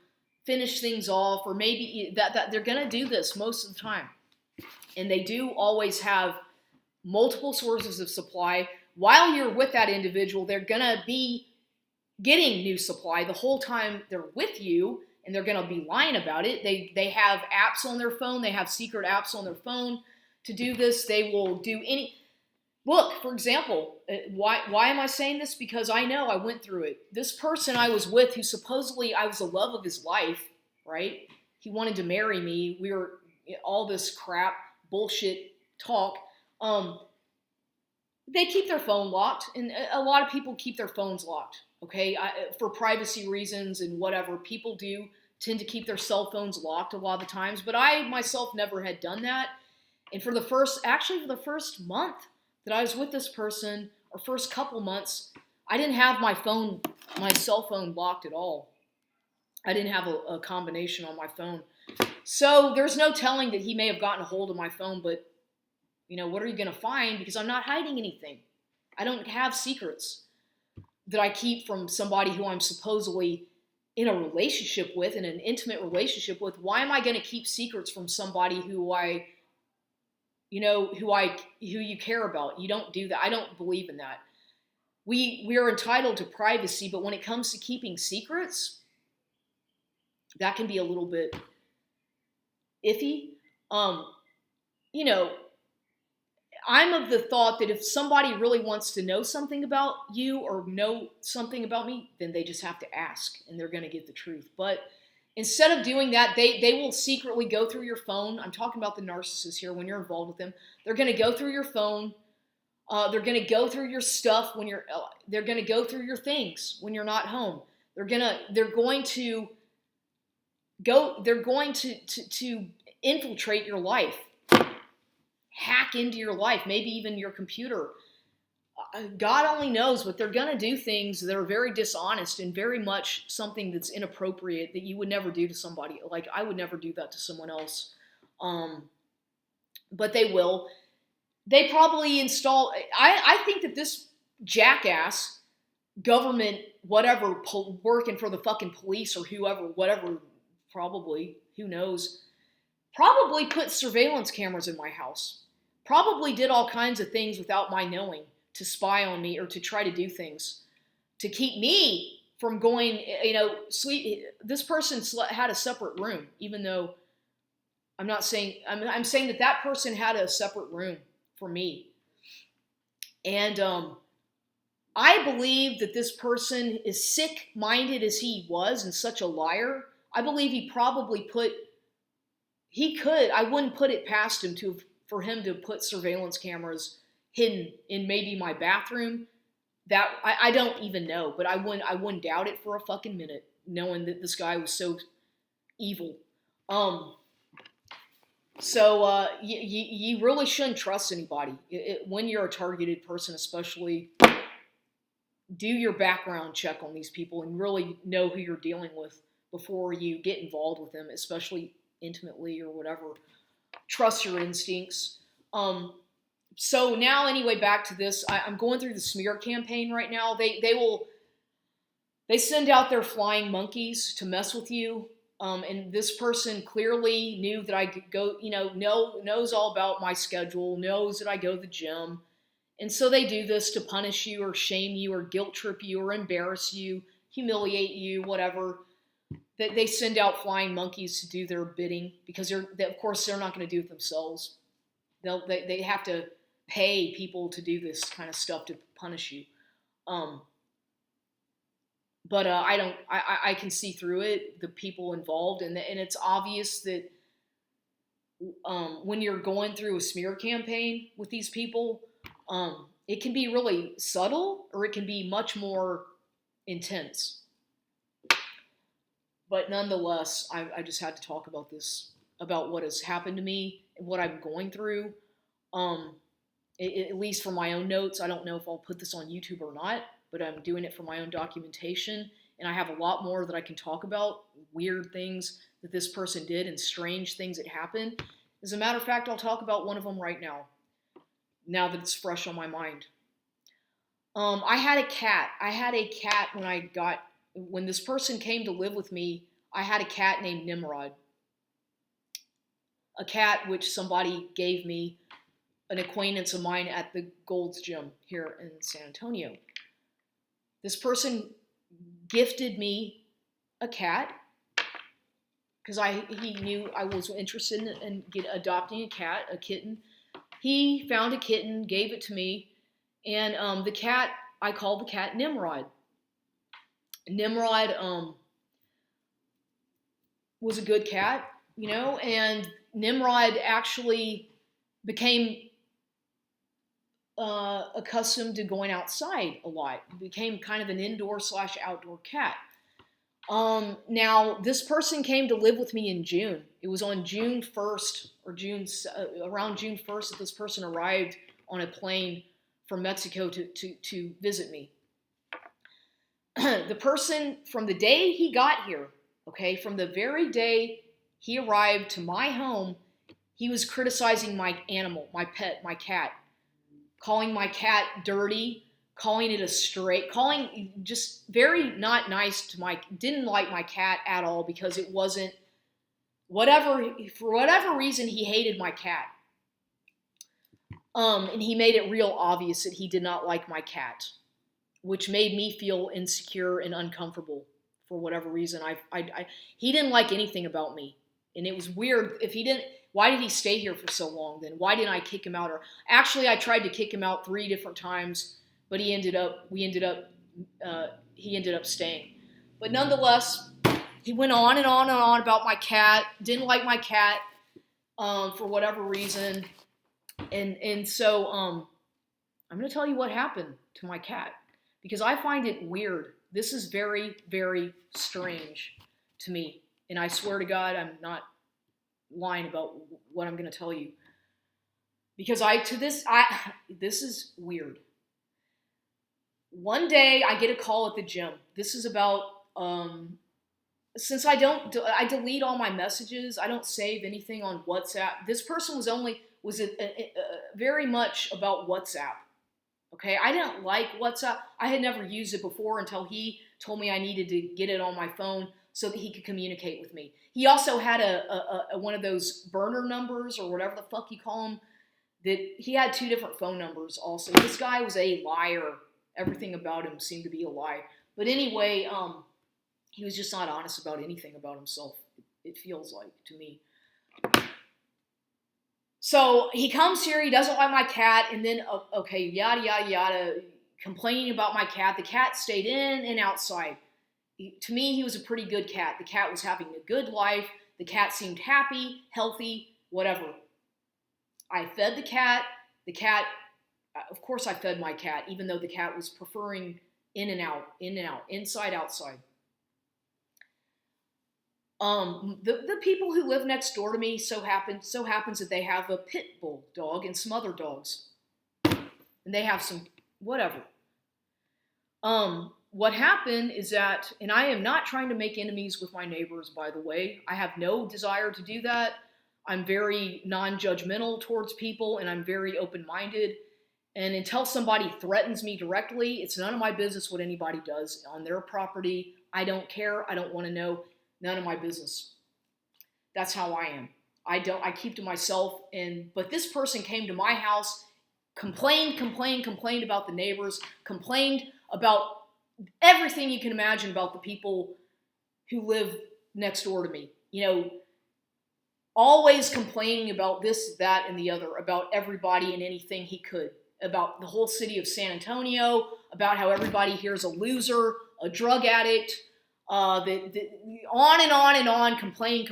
finish things off, or maybe that they're going to do this most of the time. And they do always have multiple sources of supply. While you're with that individual, they're going to be getting new supply the whole time they're with you, and they're going to be lying about it. They have apps on their phone. They have secret apps on their phone to do this. They will do any... Look, for example, why am I saying this? Because I know I went through it. This person I was with, who supposedly I was the love of his life, right? He wanted to marry me. We were all this crap, bullshit talk. They keep their phone locked, and a lot of people keep their phones locked, okay? For privacy reasons and whatever. People do tend to keep their cell phones locked a lot of the times, but I myself never had done that. And for the first month that I was with this person, or first couple months, I didn't have my cell phone locked at all. I didn't have a combination on my phone. So there's no telling that he may have gotten a hold of my phone, but what are you going to find? Because I'm not hiding anything. I don't have secrets that I keep from somebody who I'm supposedly in a relationship with, in an intimate relationship with. Why am I going to keep secrets from somebody who you care about? You don't do that. I don't believe in that. We are entitled to privacy, but when it comes to keeping secrets, that can be a little bit iffy. I'm of the thought that if somebody really wants to know something about you, or know something about me, then they just have to ask, and they're going to get the truth. But instead of doing that, they will secretly go through your phone. I'm talking about the narcissists here. When you're involved with them, they're going to go through your phone. They're going to go through your stuff they're going to go through your things when you're not home. They're going to infiltrate your life, hack into your life, maybe even your computer. God only knows, but they're going to do things that are very dishonest and very much something that's inappropriate that you would never do to somebody. Like, I would never do that to someone else. Um, but they will. They probably install. I think that this jackass government, whatever, working for the fucking police or whoever, whatever, probably, who knows, probably put surveillance cameras in my house. Probably did all kinds of things without my knowing to spy on me or to try to do things to keep me from going, sleep. This person had a separate room, even though I'm not saying, I'm saying that that person had a separate room for me. And I believe that this person, as sick-minded as he was and such a liar, I believe he probably I wouldn't put it past him for him to put surveillance cameras hidden in maybe my bathroom. That I don't even know, but I wouldn't doubt it for a fucking minute, knowing that this guy was so evil. So you really shouldn't trust anybody when you're a targeted person, especially. Do your background check on these people and really know who you're dealing with before you get involved with them, especially intimately or whatever. Trust your instincts. So now, anyway, back to this. I'm going through the smear campaign right now. They send out their flying monkeys to mess with you. And this person clearly knew that I could go, knows all about my schedule, knows that I go to the gym. And so they do this to punish you or shame you or guilt trip you or embarrass you, humiliate you, whatever. They send out flying monkeys to do their bidding because of course they're not going to do it themselves. They have to pay people to do this kind of stuff to punish you. But I can see through it, the people involved, and it's obvious that when you're going through a smear campaign with these people, it can be really subtle or it can be much more intense. But nonetheless, I just had to talk about this, about what has happened to me and what I'm going through. At least for my own notes, I don't know if I'll put this on YouTube or not, but I'm doing it for my own documentation. And I have a lot more that I can talk about, weird things that this person did and strange things that happened. As a matter of fact, I'll talk about one of them right now that it's fresh on my mind. I had a cat. When this person came to live with me, I had a cat named Nimrod. A cat which somebody gave me, an acquaintance of mine at the Gold's Gym here in San Antonio. This person gifted me a cat because he knew I was interested in adopting a kitten. He found a kitten, gave it to me, and I called the cat Nimrod. Nimrod was a good cat, and Nimrod actually became accustomed to going outside a lot. Became kind of an indoor/outdoor cat. Now, this person came to live with me in June. It was on June 1st around June 1st that this person arrived on a plane from Mexico to visit me. The person, from the day he got here, from the very day he arrived to my home, he was criticizing my animal, my pet, my cat, calling my cat dirty, calling it a stray, calling just very not nice to didn't like my cat at all because it wasn't, for whatever reason, he hated my cat. And he made it real obvious that he did not like my cat, which made me feel insecure and uncomfortable for whatever reason. He didn't like anything about me. And it was weird. Why did he stay here for so long then? Why didn't I kick him out? Or actually, I tried to kick him out 3 different times, but he ended up staying. But nonetheless, he went on and on and on about my cat. Didn't like my cat for whatever reason. And so I'm going to tell you what happened to my cat because I find it weird. This is very, very strange to me. And I swear to God, I'm not lying about what I'm going to tell you. Because this is weird. one day I get a call at the gym. This is about, since I delete all my messages. I don't save anything on WhatsApp. This person was very much about WhatsApp. Okay, I didn't like WhatsApp. I had never used it before until he told me I needed to get it on my phone so that he could communicate with me. He also had a one of those burner numbers or whatever the fuck you call them. That he had two different phone numbers also. This guy was a liar. Everything about him seemed to be a lie. But anyway, he was just not honest about anything about himself. It feels like to me. So he comes here, he doesn't like my cat, and then, okay, yada, yada, yada, complaining about my cat. The cat stayed in and outside. To me, he was a pretty good cat. The cat was having a good life. The cat seemed happy, healthy, whatever. I fed the cat. The cat, of course I fed my cat, even though the cat was preferring in and out, inside, outside. The people who live next door to me so happens that they have a pit bull dog and some other dogs, and they have some whatever. What happened is that, and I am not trying to make enemies with my neighbors, by the way. I have no desire to do that. I'm very non-judgmental towards people, and I'm very open-minded. And until somebody threatens me directly, it's none of my business what anybody does on their property. I don't care. I don't want to know. None of my business. That's how I am. I keep to myself. But this person came to my house, complained about the neighbors, complained about everything you can imagine about the people who live next door to me. You know, always complaining about this, that, and the other, about everybody and anything he could, about the whole city of San Antonio, about how everybody here is a loser, a drug addict, on and on and on, complain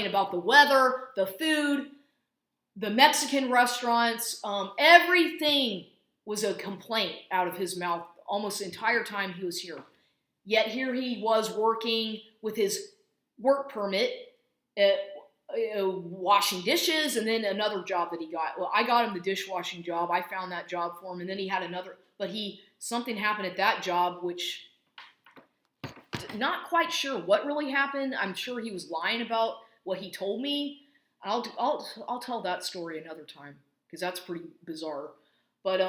about the weather, the food, the Mexican restaurants, everything was a complaint out of his mouth almost the entire time he was here. Yet here he was working with his work permit, washing dishes, and then another job that he got. Well, I got him the dishwashing job. I found that job for him, and then he had another, but something happened at that job, which not quite sure what really happened. I'm sure he was lying about what he told me. I'll tell that story another time because that's pretty bizarre. But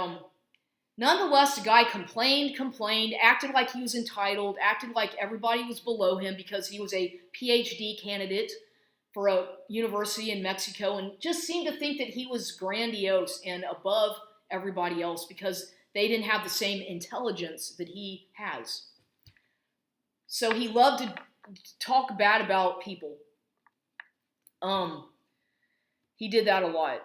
nonetheless, the guy complained, acted like he was entitled, acted like everybody was below him because he was a PhD candidate for a university in Mexico, and just seemed to think that he was grandiose and above everybody else because they didn't have the same intelligence that he has. So he loved to talk bad about people. He did that a lot,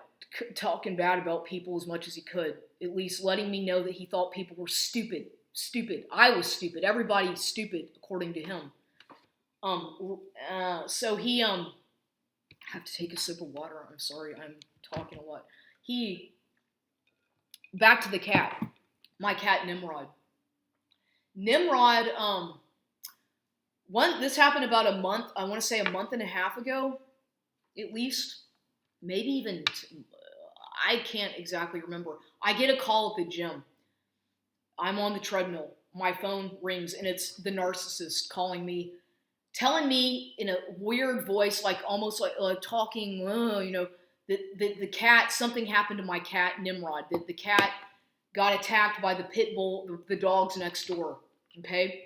talking bad about people as much as he could, at least letting me know that he thought people were stupid. I was stupid. Everybody's stupid, according to him. So he, I have to take a sip of water. I'm sorry, I'm talking a lot. Back to the cat. My cat, Nimrod. This happened about a month, I want to say a month and a half ago, at least. Maybe even, I can't exactly remember. I get a call at the gym. I'm on the treadmill. My phone rings, and it's the narcissist calling me, telling me in a weird voice, like almost like talking, the cat, something happened to my cat, Nimrod. The cat got attacked by the pit bull, the dogs next door, okay?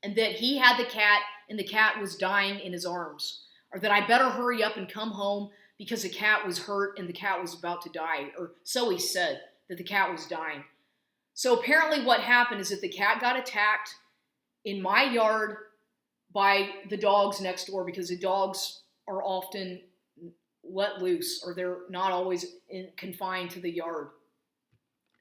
And that he had the cat, and the cat was dying in his arms. Or that I better hurry up and come home because the cat was hurt and the cat was about to die. Or so he said, that the cat was dying. So apparently what happened is that the cat got attacked in my yard by the dogs next door, because the dogs are often let loose, or they're not always confined to the yard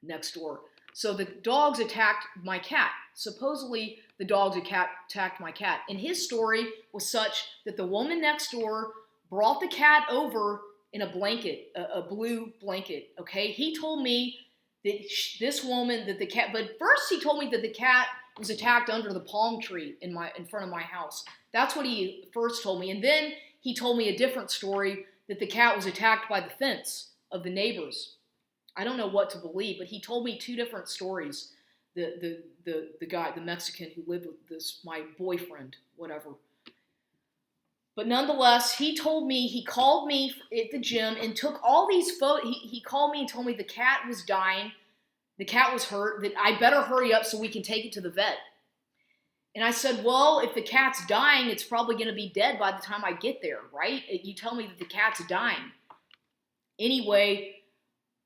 next door. So the dogs attacked my cat. Supposedly, the dogs attacked my cat. And his story was such that the woman next door brought the cat over in a blanket, a blue blanket, okay? He told me that this woman, that the cat, but first he told me that the cat was attacked under the palm tree in front of my house. That's what he first told me. And then he told me a different story, that the cat was attacked by the fence of the neighbors. I don't know what to believe, but he told me two different stories. the guy, the Mexican who lived with this, my boyfriend, whatever. But nonetheless, he told me, he called me at the gym and took all these photos. He called me and told me the cat was dying, the cat was hurt, that I better hurry up so we can take it to the vet. And I said, well, if the cat's dying, it's probably going to be dead by the time I get there, right? You tell me that the cat's dying. Anyway,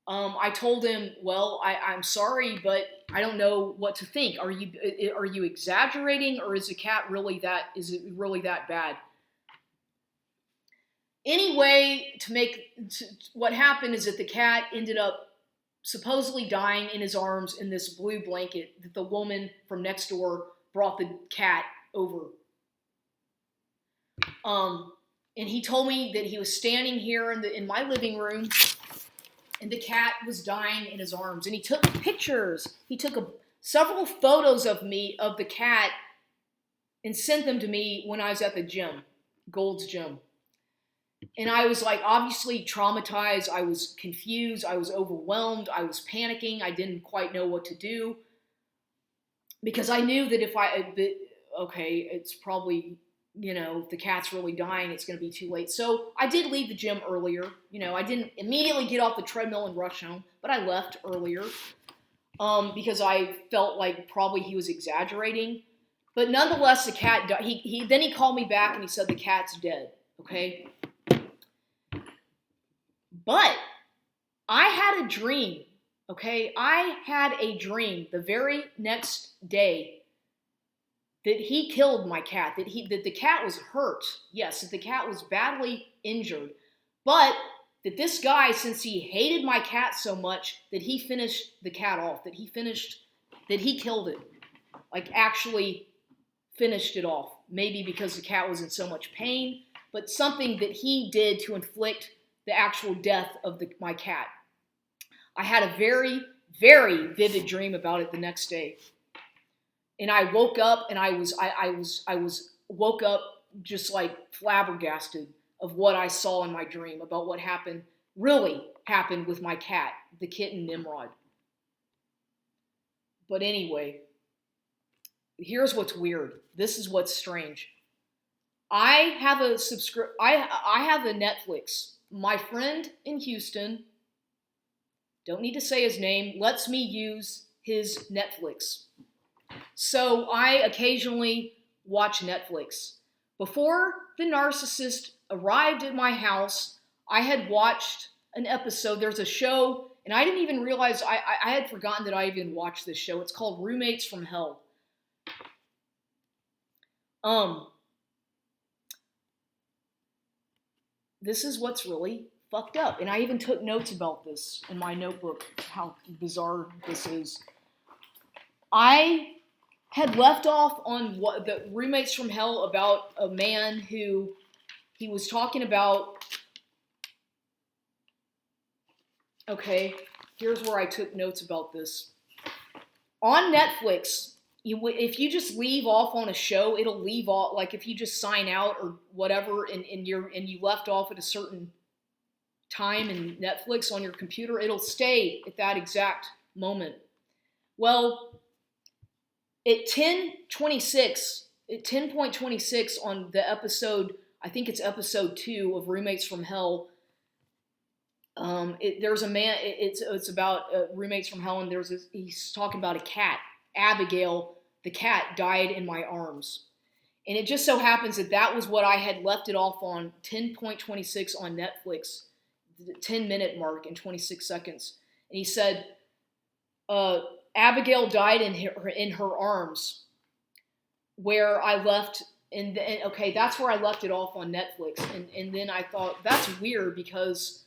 I told him, well, I'm sorry, but I don't know what to think. Are you exaggerating, or is it really that bad? Anyway, what happened is that the cat ended up supposedly dying in his arms in this blue blanket that the woman from next door brought the cat over. And he told me that he was standing here in my living room, and the cat was dying in his arms. And he took pictures. He took several photos of the cat, and sent them to me when I was at the gym, Gold's Gym. And I was like, obviously traumatized. I was confused. I was overwhelmed. I was panicking. I didn't quite know what to do, because I knew that it's probably, if the cat's really dying, it's going to be too late. So I did leave the gym earlier. I didn't immediately get off the treadmill and rush home, but I left earlier because I felt like probably he was exaggerating. But nonetheless, the cat died. Then he called me back and he said the cat's dead. Okay. But I had a dream, okay? I had a dream the very next day that he killed my cat, that the cat was hurt. Yes, that the cat was badly injured. But that this guy, since he hated my cat so much, that he finished the cat off, that he killed it. Like, actually finished it off. Maybe because the cat was in so much pain, but something that he did to inflict the actual death of my cat. I had a very, very vivid dream about it the next day. And I woke up and I woke up just like flabbergasted of what I saw in my dream, about what really happened with my cat, the kitten Nimrod. But anyway, here's what's weird. This is what's strange. I have a Netflix. My friend in Houston, don't need to say his name, lets me use his Netflix. So I occasionally watch Netflix. Before the narcissist arrived at my house, I had watched an episode. There's a show, and I didn't even realize, I had forgotten that I even watched this show. It's called Roommates from Hell. This is what's really fucked up. And I even took notes about this in my notebook, how bizarre this is. I had left off on the Roommates from Hell about a man who he was talking about. Okay, here's where I took notes about this. On Netflix, if you just leave off on a show, it'll leave off, like if you just sign out or whatever, and you left off at a certain time in Netflix on your computer, it'll stay at that exact moment. Well, at 10.26 on the episode, I think it's episode 2 of Roommates from Hell. There's a man. It's about Roommates from Hell, and he's talking about a cat. Abigail, the cat, died in my arms. And it just so happens that was what I had left it off on, 10.26 on Netflix, the 10-minute mark and 26 seconds. And he said, Abigail died in her arms, where I left, and okay, that's where I left it off on Netflix. And then I thought, that's weird, because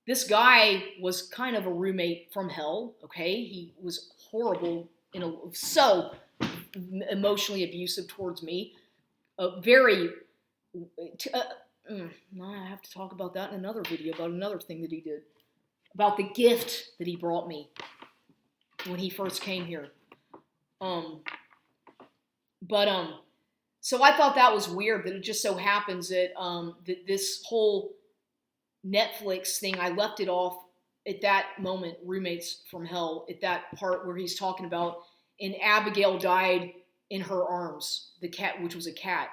this guy was kind of a roommate from hell, okay? He was horrible, so emotionally abusive towards me. I have to talk about that in another video, about another thing that he did. About the gift that he brought me when he first came here. So I thought that was weird, that it just so happens that, that this whole Netflix thing, I left it off at that moment, Roommates from Hell, at that part where he's talking about, and Abigail died in her arms, the cat, which was a cat.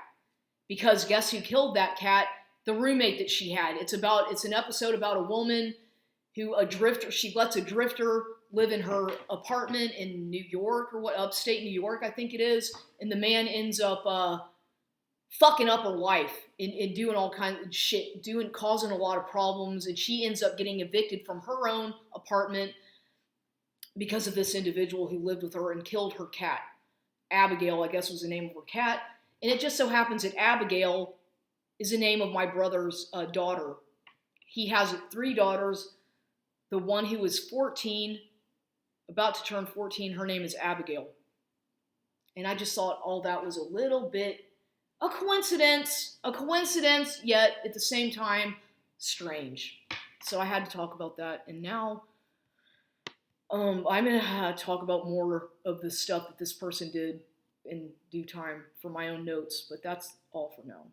Because guess who killed that cat? The roommate that she had. It's an episode about a woman who, she lets a drifter live in her apartment in New York, or what, upstate New York, I think it is. And the man ends up fucking up her life and doing all kinds of shit, causing a lot of problems. And she ends up getting evicted from her own apartment because of this individual who lived with her and killed her cat. Abigail, I guess, was the name of her cat. And it just so happens that Abigail is the name of my brother's daughter. He has 3 daughters. The one who is 14, about to turn 14, her name is Abigail. And I just thought all that was a little bit a coincidence, yet at the same time, strange. So I had to talk about that. And now I'm going to talk about more of the stuff that this person did in due time for my own notes, but that's all for now.